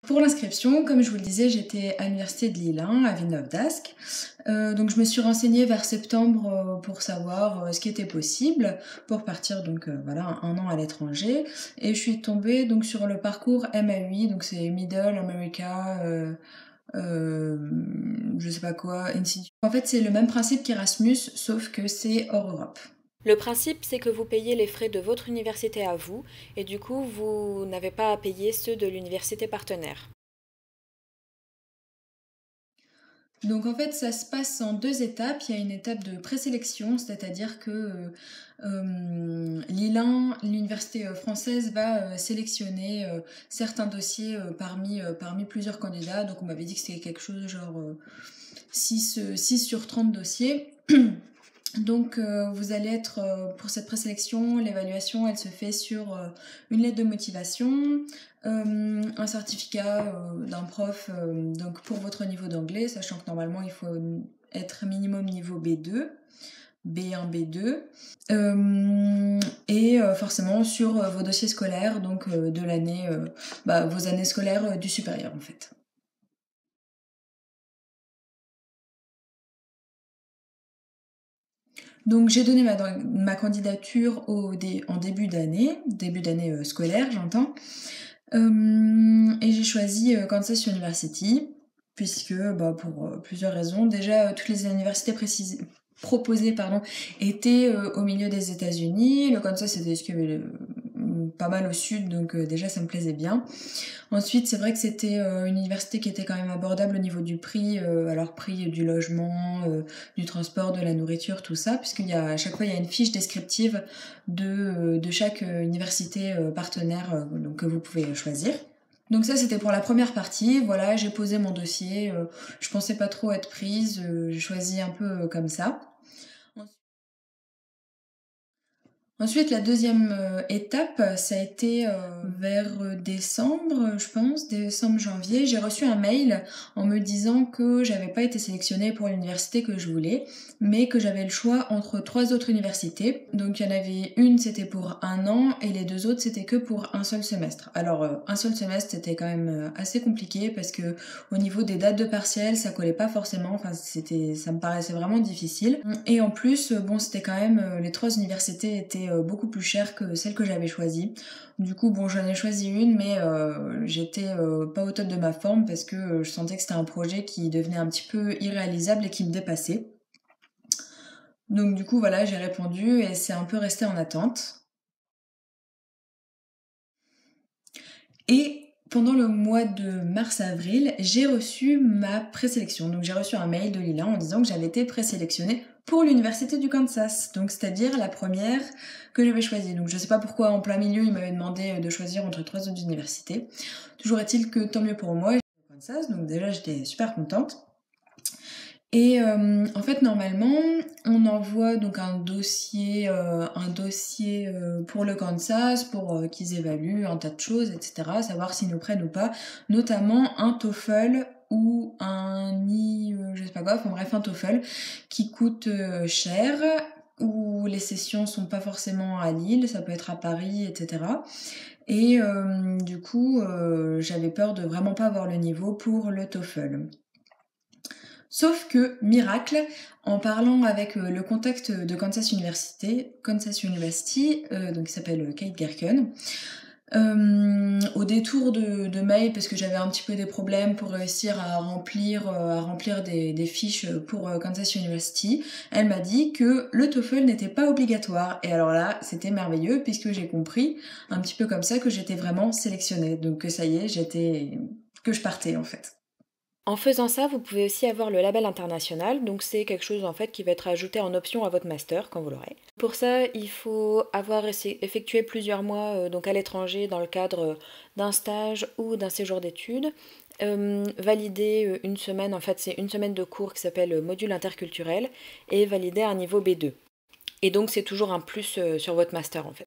Pour l'inscription, comme je vous le disais, j'étais à l'université de Lille 1, à Villeneuve-d'Ascq. Donc je me suis renseignée vers septembre pour savoir ce qui était possible pour partir voilà, un an à l'étranger. Et je suis tombée donc sur le parcours MAUI, donc c'est Middle America, je sais pas quoi, Institute. En fait, c'est le même principe qu'Erasmus, sauf que c'est hors Europe. Le principe, c'est que vous payez les frais de votre université à vous, et du coup, vous n'avez pas à payer ceux de l'université partenaire. Donc en fait, ça se passe en 2 étapes. Il y a une étape de présélection, c'est-à-dire que Lille 1, l'université française, va sélectionner certains dossiers parmi plusieurs candidats. Donc on m'avait dit que c'était quelque chose genre 6 sur 30 dossiers. Donc vous allez être, pour cette présélection, l'évaluation elle se fait sur une lettre de motivation, un certificat d'un prof donc pour votre niveau d'anglais, sachant que normalement il faut être minimum niveau B2, B1, B2, et forcément sur vos dossiers scolaires, donc de l'année, vos années scolaires du supérieur en fait. Donc j'ai donné ma candidature en début d'année scolaire, j'entends. Et j'ai choisi Kansas University, puisque pour plusieurs raisons. Déjà, toutes les universités proposées étaient au milieu des États-Unis. Le Kansas était pas mal au sud, donc déjà ça me plaisait bien. Ensuite, c'est vrai que c'était une université qui était quand même abordable au niveau du prix, alors prix du logement, du transport, de la nourriture, tout ça, à chaque fois il y a une fiche descriptive de chaque université partenaire donc, que vous pouvez choisir. Donc ça c'était pour la première partie, voilà, j'ai posé mon dossier, je pensais pas trop être prise, j'ai choisi un peu comme ça. Ensuite, la deuxième étape, ça a été vers décembre, je pense, décembre-janvier. J'ai reçu un mail en me disant que j'avais pas été sélectionnée pour l'université que je voulais, mais que j'avais le choix entre 3 autres universités. Donc il y en avait une, c'était pour 1 an, et les 2 autres, c'était que pour un seul semestre. Alors, un seul semestre, c'était quand même assez compliqué parce que au niveau des dates de partiel, ça collait pas forcément. Enfin, ça me paraissait vraiment difficile. Et en plus, c'était quand même les 3 universités étaient beaucoup plus chères que celle que j'avais choisie. Du coup, j'en ai choisi une, mais j'étais pas au top de ma forme parce que je sentais que c'était un projet qui devenait un petit peu irréalisable et qui me dépassait. Donc du coup, voilà, j'ai répondu et c'est un peu resté en attente. Et pendant le mois de mars-avril, j'ai reçu ma présélection. Donc j'ai reçu un mail de Lila en disant que j'avais été présélectionnée pour l'université du Kansas. Donc c'est-à-dire la première que j'avais choisie. Donc je sais pas pourquoi en plein milieu il m'avait demandé de choisir entre 3 autres universités. Toujours est-il que tant mieux pour moi, j'ai choisi le Kansas. Donc déjà j'étais super contente. Et en fait normalement on envoie donc un dossier pour le Kansas pour qu'ils évaluent un tas de choses, etc. Savoir s'ils nous prennent ou pas, notamment un TOEFL ou je sais pas quoi, enfin bref un TOEFL qui coûte cher, où les sessions sont pas forcément à Lille, ça peut être à Paris, etc. Et du coup j'avais peur de vraiment pas avoir le niveau pour le TOEFL. Sauf que, miracle, en parlant avec le contact de Kansas University, donc qui s'appelle Kate Gerken, au détour de mail, parce que j'avais un petit peu des problèmes pour réussir à remplir des fiches pour Kansas University, elle m'a dit que le TOEFL n'était pas obligatoire. Et alors là, c'était merveilleux, puisque j'ai compris, un petit peu comme ça, que j'étais vraiment sélectionnée. Donc que ça y est, que je partais en fait. En faisant ça, vous pouvez aussi avoir le label international, donc c'est quelque chose en fait qui va être ajouté en option à votre master quand vous l'aurez. Pour ça, il faut avoir effectué plusieurs mois donc à l'étranger dans le cadre d'un stage ou d'un séjour d'études, valider une semaine, en fait c'est une semaine de cours qui s'appelle module interculturel, et valider un niveau B2. Et donc c'est toujours un plus sur votre master en fait.